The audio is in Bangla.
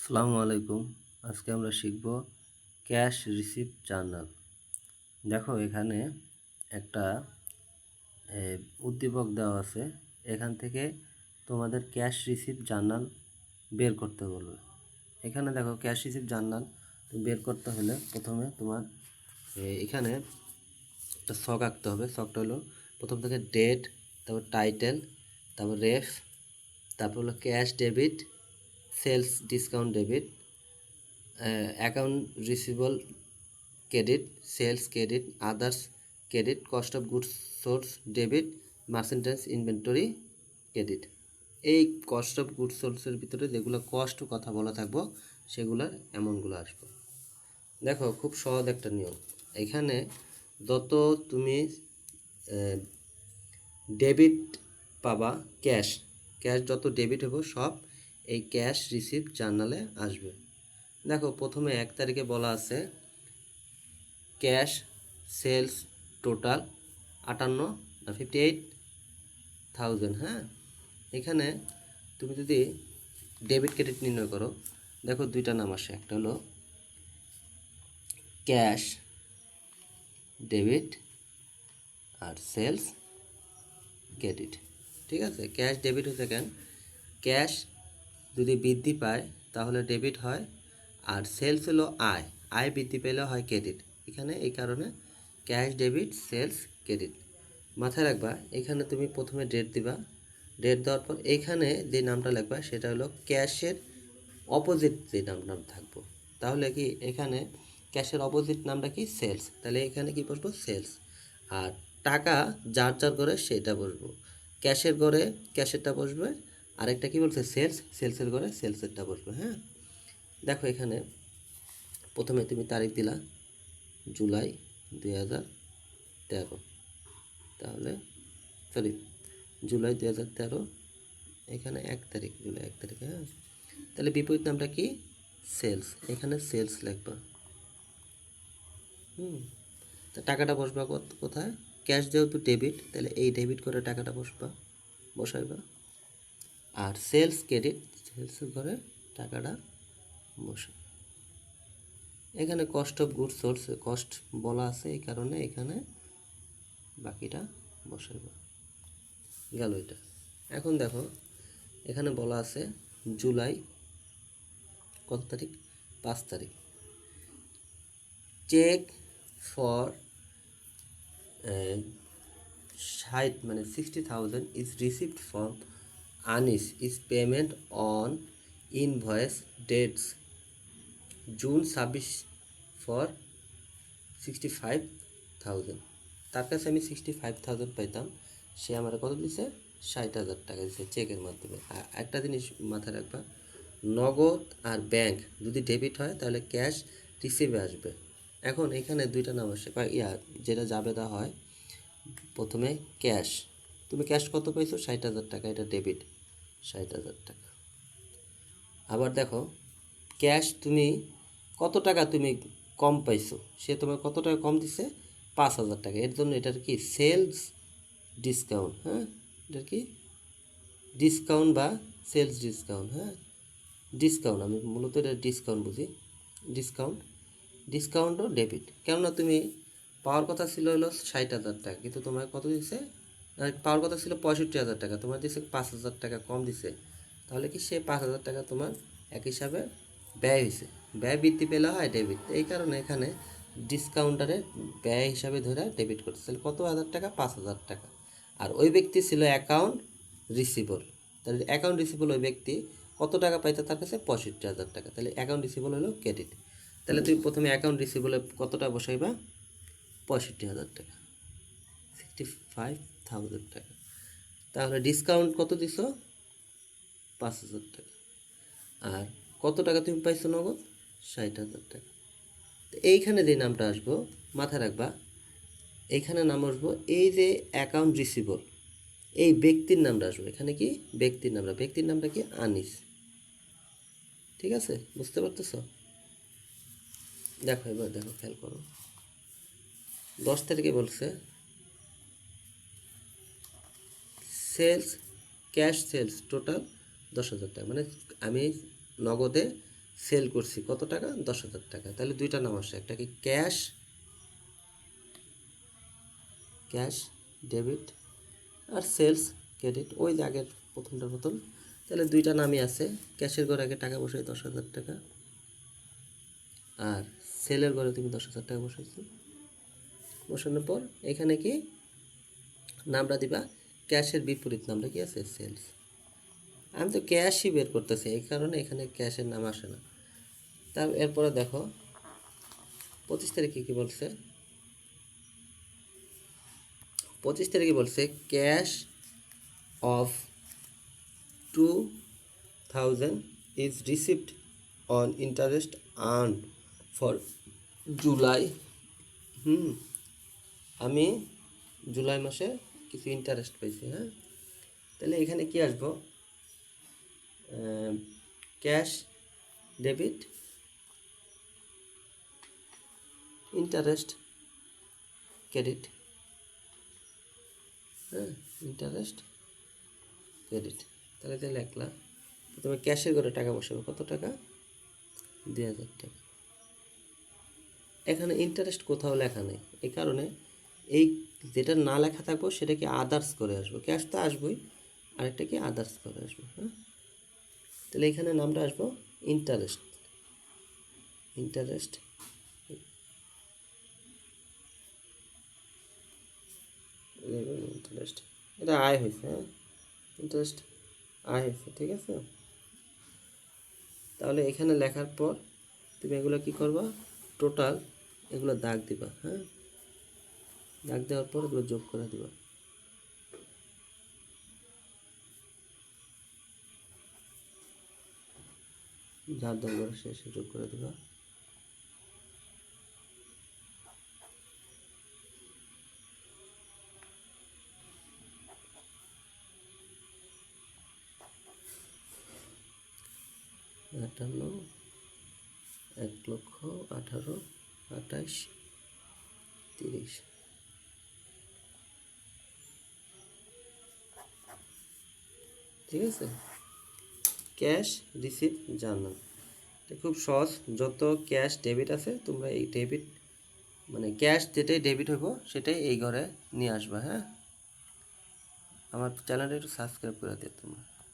আসসালামু আলাইকুম। আজকে আমরা শিখব ক্যাশ রিসিপ্ট জার্নাল। দেখো এখানে একটা উদ্দীপক দেওয়া আছে। এখান থেকে তোমাদের ক্যাশ রিসিপ্ট জার্নাল বের করতে বলবে। এখানে দেখো ক্যাশ রিসিপ্ট জার্নাল বের করতে হলে প্রথমে তোমার এখানে একটা ছক আঁকতে হবে। ছকটা হলো প্রথম থেকে ডেট, তারপর টাইটেল, তারপর রেফ, তারপর হলো cash debit, sales discount debit, account receivable credit, sales credit, others credit, cost of goods sold debit, merchandise inventory credit. এই কস্ট অফ গুডস সোর্সের ভিতরে যেগুলো কস্ট কথা বলা থাকবো সেগুলোর অ্যামাউন্টগুলো আসবো। দেখো খুব সহজ একটা নিয়ম। এখানে যত তুমি ডেবিট পাবা, ক্যাশ যত ডেবিট হবো সব এই ক্যাশ রিসিপ্ট জার্নালে আসবে। দেখো প্রথমে 1 তারিখে বলা আছে ক্যাশ সেলস টোটাল 58,000। হ্যাঁ, এখানে তুমি যদি ডেবিট ক্রেডিট নির্ণয় করো, দেখো দুইটা নাম আসে, একটা হলো ক্যাশ ডেবিট আর সেলস ক্রেডিট। ঠিক আছে, ক্যাশ ডেবিট হচ্ছে কেন, ক্যাশ যদি বৃদ্ধি পায় তাহলে ডেবিট হয়, আর সেলস হলো আয় বৃদ্ধি পেলে হয় ক্রেডিট। এখানে এই কারণে ক্যাশ ডেবিট সেলস ক্রেডিট মাথায় রাখবা। এখানে তুমি প্রথমে ডেট দিবা, ডেট দেওয়ার পর এইখানে যে নামটা লিখবা সেটা হলো ক্যাশের অপোজিট যে নামটা থাকবো। তাহলে কি এখানে ক্যাশের অপোজিট নামটা কি, সেলস, তাহলে এখানে কি বসবো, সেলস। আর টাকা যার যার ঘরে সেটা বসবো, ক্যাশের ঘরে ক্যাশেরটা বসবে, আরেকটা কি বলছে, সেলসের ঘরে সেলসেরটা বসবে। হ্যাঁ, দেখো এখানে প্রথমে তুমি তারিখ দিলা জুলাই 2013, তাহলে সরি জুলাই 2013, এখানে 1 তারিখ, জুলাই 1 তারিখ। হ্যাঁ, তাহলে বিপরীত নামটা কি, সেলস, এখানে সেলস লিখবা। তা টাকাটা বসবা কোথায়, ক্যাশ যেহেতু ডেবিট তাহলে এই ডেবিট করে টাকাটা বসাইবা, আর সেলস ক্রেডিট সেলসের ঘরে টাকাটা বসে। এখানে cost of goods source cost বলা আছে, এই কারণে এখানে বাকিটা বসাইবা, গেল এটা। এখন দেখো এখানে বলা আছে জুলাই কত তারিখ, 5 তারিখ, check for 60,000 is received from Anis is payment on invoice dates June 26 for 65,000। তার কাছে আমি 65,000 পাইতাম, সে আমার কত দিছে, 60,000 টাকা দিছে চেকের মাধ্যমে। আর একটা জিনিস মাথায় রাখবা, নগদ আর ব্যাংক যদি ডেবিট হয় তাহলে ক্যাশ রিসিভে আসবে। এখন এখানে দুইটা নাম আসে, যেটা জাবেদা হয়, প্রথমে ক্যাশ, তুমি ক্যাশ কত পাইছো, 60,000 টাকা, এটা ডেবিট 60,000 টাকা। আবার দেখো ক্যাশ তুমি কত টাকা তুমি কম পাইছো, সে তোমার কত টাকা কম দিছে, 5,000 টাকা, এর জন্য এটার কি সেলস ডিসকাউন্ট। হ্যাঁ, এটার কি ডিসকাউন্ট বা সেলস ডিসকাউন্ট। হ্যাঁ, ডিসকাউন্ট, আমি মূলত এটা ডিসকাউন্ট বুঝি, ডিসকাউন্টও ডেবিট। কেননা তুমি পাওয়ার কথা ছিল হলো 60,000 টাকা, কিন্তু তোমার কত দিছে, পাওয়ার কথা ছিল 65,000 টাকা, তোমার দিছে 5,000 টাকা কম দিছে, তাহলে কি সে 5,000 টাকা তোমার এক হিসাবে ব্যয় হয়েছে, ব্যয় বৃদ্ধি পেলে হয় ডেবিট। এই কারণে এখানে ডিসকাউন্টারে ব্যয় হিসাবে ধরে ডেবিট করতে, তাহলে কত হাজার টাকা, 5,000 টাকা। আর ওই ব্যক্তি ছিল অ্যাকাউন্ট রিসিভেবল, তাহলে অ্যাকাউন্ট রিসিভেবল ওই ব্যক্তি কত টাকা পাইতো, তার কাছে 65,000 টাকা, তাহলে অ্যাকাউন্ট রিসিভেবল হলো ক্রেডিট। তাহলে তুমি প্রথমে অ্যাকাউন্ট রিসিভেবলে কতটা বসাইবা, 65,000 টাকা, 65,000 টাকা। তাহলে ডিসকাউন্ট কত দিছো, 5,000 টাকা। আর কত টাকা তুমি পাইছো নগদ, 60,000 টাকা। তো এইখানে যে নামটা আসবো মাথায় রাখবা, এইখানে নাম আসবো এই যে অ্যাকাউন্ট রিসিভেবল, এই ব্যক্তির নামটা আসবে এখানে, কি ব্যক্তির নামটা কি, আনিস। ঠিক আছে, বুঝতে পারতেছো? দেখো এবার দেখো, খেয়াল করো, 10 তারিখে বলছে সেলস, ক্যাশ সেলস টোটাল 10,000 টাকা, মানে আমি নগদে সেল করছি কত টাকা, 10,000 টাকা। তাহলে দুইটা নাম আসে, একটা কি ক্যাশ ডেবিট, আর সেলস ক্রেডিট, ওই যে আগের প্রথমটার মতন। তাহলে দুইটা নামই আছে, ক্যাশের ঘরে আগে টাকা বসাই 10,000 টাকা, আর সেলের ঘরে তুমি 10,000 টাকা বসাইছো। বসানোর পর এখানে কি নামটা দিবা, ক্যাশের বিপরীত নামটা কি আছে, সেলস। আমি তো ক্যাশই বের করতেছি, এই কারণে এখানে ক্যাশের নাম আসে না। তার এরপরে দেখো 25 তারিখে কি বলছে, 25 তারিখে বলছে cash of 2,000 is received on interest earned for July. আমি জুলাই মাসে কিছু ইন্টারেস্ট পাইছি। হ্যাঁ, তাহলে এখানে কি আসবো, ক্যাশ ডেবিট ইন্টারেস্ট ক্রেডিট। হ্যাঁ, ইন্টারেস্ট ক্রেডিট। তাহলে যে লেখলা, প্রথমে ক্যাশের ঘরে টাকা বসাবে, কত টাকা, 2,000 টাকা। এখানে ইন্টারেস্ট কোথাও লেখা নেই, এই কারণে এই যেটা না লেখা থাকবো সেটা কি আদার্স করে আসবো, ক্যাশ তো আসবোই, আরেকটা কি আদার্স করে আসবো। হ্যাঁ, তাহলে এখানে নামটা আসবো ইন্টারেস্ট ইন্টারেস্ট ইন্টারেস্ট, এটা আয় হয়েছে। হ্যাঁ, ইন্টারেস্ট আয় হয়েছে, ঠিক আছে। তাহলে এখানে লেখার পর তুমি এগুলো কি করবা, টোটাল এগুলো দাগ দিবা। হ্যাঁ, দাগ দেওয়ার পর এগুলো যোগ করে দিবা। যার দরকার শেষে যোগ করে দিবা। আটান্ন, 1,18,000, 28, 30। ঠিক আছে, ক্যাশ রিসিভ জার্নাল, এটা খুব সহজ। যত ক্যাশ ডেবিট আছে তোমরা এই ডেবিট মানে ক্যাশ যেটাই ডেবিট হইব সেটাই এই ঘরে নিয়ে আসবা। হ্যাঁ, আমার চ্যানেলটা একটু সাবস্ক্রাইব করে দিও তোমরা।